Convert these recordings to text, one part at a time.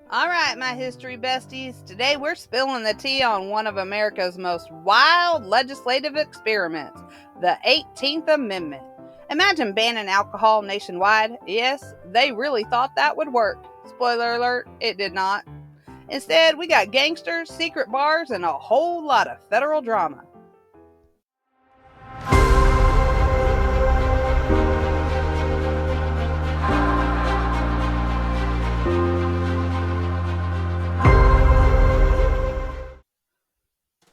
All right, my history besties. Today we're spilling the tea on one of America's most wild legislative experiments, the 18th Amendment. Imagine banning alcohol nationwide. Yes, they really thought that would work. Spoiler alert, it did not. Instead, we got gangsters, secret bars, and a whole lot of federal drama.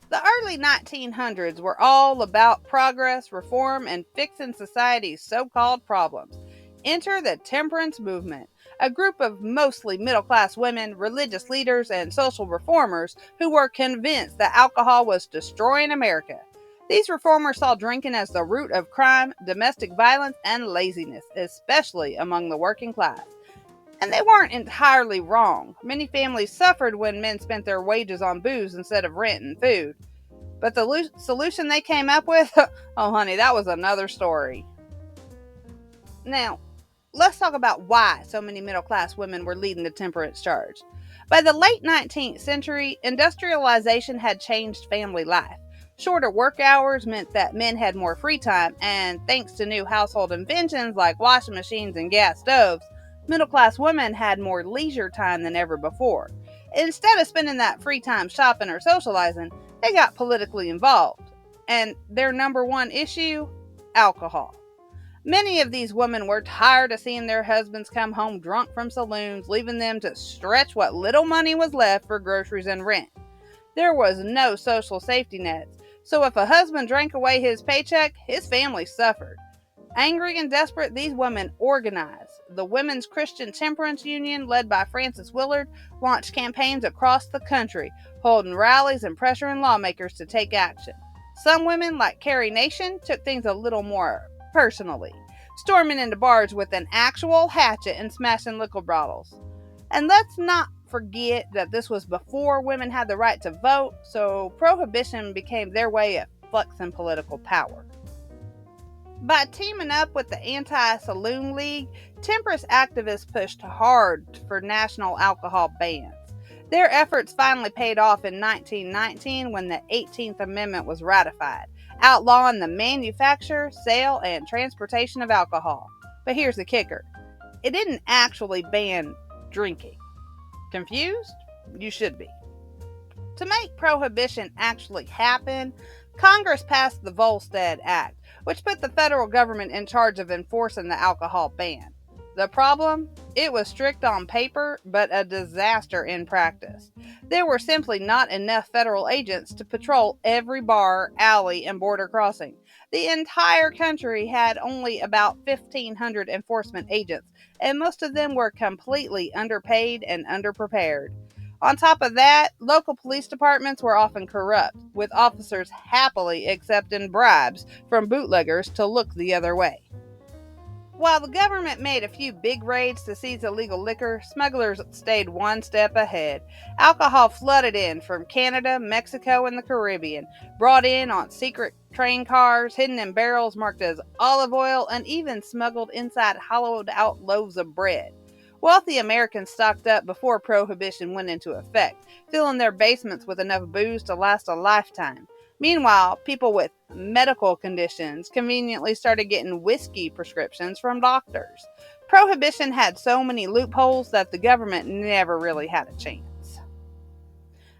The early 1900s were all about progress, reform, and fixing society's so called problems. Enter the temperance movement, a group of mostly middle class women, religious leaders, and social reformers who were convinced that alcohol was destroying America. These reformers saw drinking as the root of crime, domestic violence, and laziness, especially among the working class. And they weren't entirely wrong. Many families suffered when men spent their wages on booze instead of rent and food. But the solution they came up with, oh, honey, that was another story. Now, let's talk about why so many middle class women were leading the temperance charge. By the late 19th century, industrialization had changed family life. Shorter work hours meant that men had more free time, and thanks to new household inventions like washing machines and gas stoves, middle class women had more leisure time than ever before. Instead of spending that free time shopping or socializing, they got politically involved. And their number one issue? Alcohol. Many of these women were tired of seeing their husbands come home drunk from saloons, leaving them to stretch what little money was left for groceries and rent. There was no social safety nets, so if a husband drank away his paycheck, his family suffered. Angry and desperate, these women organized. The Women's Christian Temperance Union, led by Frances Willard, launched campaigns across the country, holding rallies and pressuring lawmakers to take action. Some women, like Carrie Nation, took things a little more personally, storming into bars with an actual hatchet and smashing liquor bottles. And let's not forget that this was before women had the right to vote, so Prohibition became their way of flexing political power. By teaming up with the Anti-Saloon League, temperance activists pushed hard for national alcohol bans. Their efforts finally paid off in 1919 when the 18th Amendment was ratified, outlawing the manufacture, sale, and transportation of alcohol. But here's the kicker: it didn't actually ban drinking. Confused? You should be. To make prohibition actually happen, Congress passed the Volstead Act, which put the federal government in charge of enforcing the alcohol ban. The problem? It was strict on paper, but a disaster in practice. There were simply not enough federal agents to patrol every bar, alley, and border crossing. The entire country had only about 1,500 enforcement agents, and most of them were completely underpaid and underprepared. On top of that, local police departments were often corrupt, with officers happily accepting bribes from bootleggers to look the other way. While the government made a few big raids to seize illegal liquor, smugglers stayed one step ahead. Alcohol flooded in from Canada, Mexico, and the Caribbean, brought in on secret train cars, hidden in barrels marked as olive oil, and even smuggled inside hollowed out loaves of bread. Wealthy Americans stocked up before Prohibition went into effect, filling their basements with enough booze to last a lifetime. Meanwhile, people with medical conditions conveniently started getting whiskey prescriptions from doctors. Prohibition had so many loopholes that the government never really had a chance.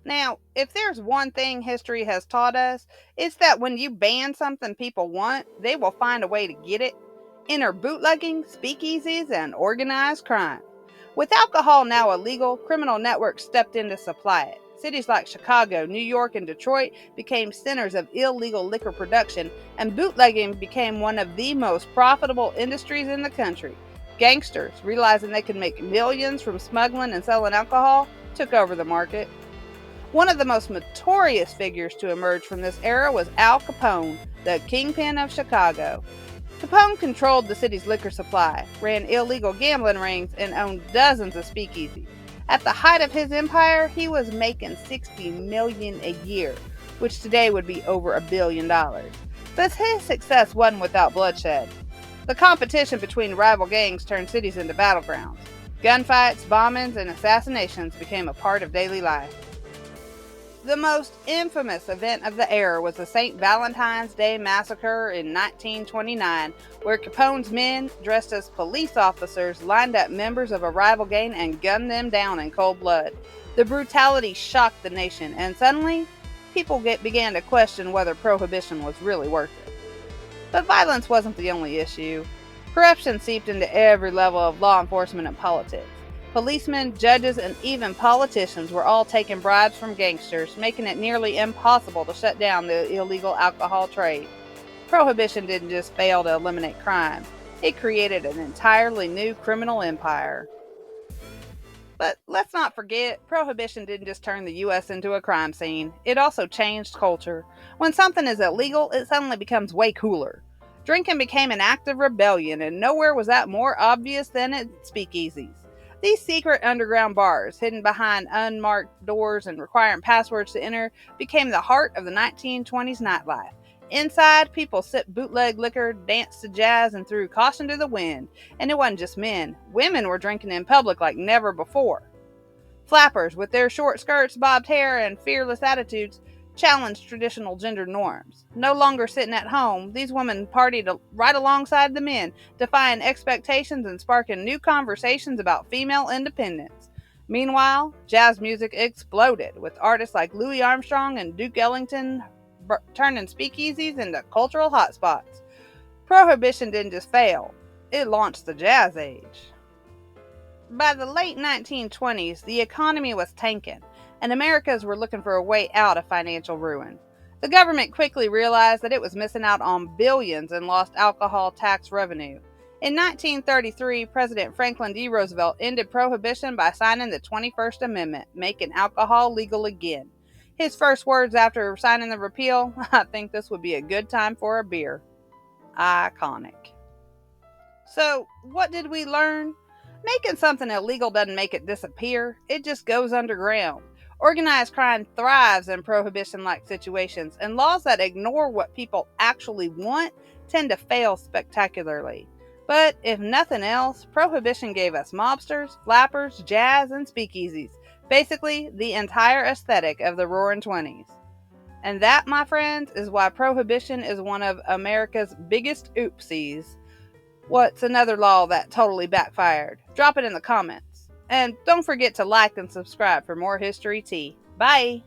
Now, if there's one thing history has taught us, it's that when you ban something people want, they will find a way to get it. Enter bootlegging, speakeasies, and organized crime. With alcohol now illegal, criminal networks stepped in to supply it. Cities like Chicago, New York, and Detroit became centers of illegal liquor production, and bootlegging became one of the most profitable industries in the country. Gangsters, realizing they could make millions from smuggling and selling alcohol, took over the market. One of the most notorious figures to emerge from this era was Al Capone, the kingpin of Chicago. Capone controlled the city's liquor supply, ran illegal gambling rings, and owned dozens of speakeasies. At the height of his empire, he was making $60 million a year, which today would be over $1 billion. But his success wasn't without bloodshed. The competition between rival gangs turned cities into battlegrounds. Gunfights, bombings, and assassinations became a part of daily life. The most infamous event of the era was the St. Valentine's Day Massacre in 1929, where Capone's men, dressed as police officers, lined up members of a rival gang and gunned them down in cold blood. The brutality shocked the nation, and suddenly, people began to question whether Prohibition was really worth it. But violence wasn't the only issue. Corruption seeped into every level of law enforcement and politics. Policemen, judges, and even politicians were all taking bribes from gangsters, making it nearly impossible to shut down the illegal alcohol trade. Prohibition didn't just fail to eliminate crime, it created an entirely new criminal empire. But let's not forget, Prohibition didn't just turn the US into a crime scene, it also changed culture. When something is illegal, it suddenly becomes way cooler. Drinking became an act of rebellion, and nowhere was that more obvious than at speakeasies. These secret underground bars, hidden behind unmarked doors and requiring passwords to enter, became the heart of the 1920s nightlife. Inside, people sipped bootleg liquor, danced to jazz, and threw caution to the wind. And it wasn't just men. Women were drinking in public like never before. Flappers, with their short skirts, bobbed hair, and fearless attitudes, challenged traditional gender norms. No longer sitting at home, these women partied right alongside the men, defying expectations and sparking new conversations about female independence. Meanwhile, jazz music exploded, with artists like Louis Armstrong and Duke Ellington turning speakeasies into cultural hotspots. Prohibition didn't just fail, it launched the jazz age. By the late 1920s, the economy was tanking, and Americans were looking for a way out of financial ruin. The government quickly realized that it was missing out on billions in lost alcohol tax revenue. In 1933, President Franklin D. Roosevelt ended Prohibition by signing the 21st Amendment, making alcohol legal again. His first words after signing the repeal, "I think this would be a good time for a beer." Iconic. So, what did we learn? Making something illegal doesn't make it disappear, it just goes underground. Organized crime thrives in prohibition like situations, and laws that ignore what people actually want tend to fail spectacularly. But if nothing else, prohibition gave us mobsters, flappers, jazz, and speakeasies. Basically, the entire aesthetic of the Roaring Twenties. And that, my friends, is why prohibition is one of America's biggest oopsies. What's another law that totally backfired? Drop it in the comments. And don't forget to like and subscribe for more history tea. Bye!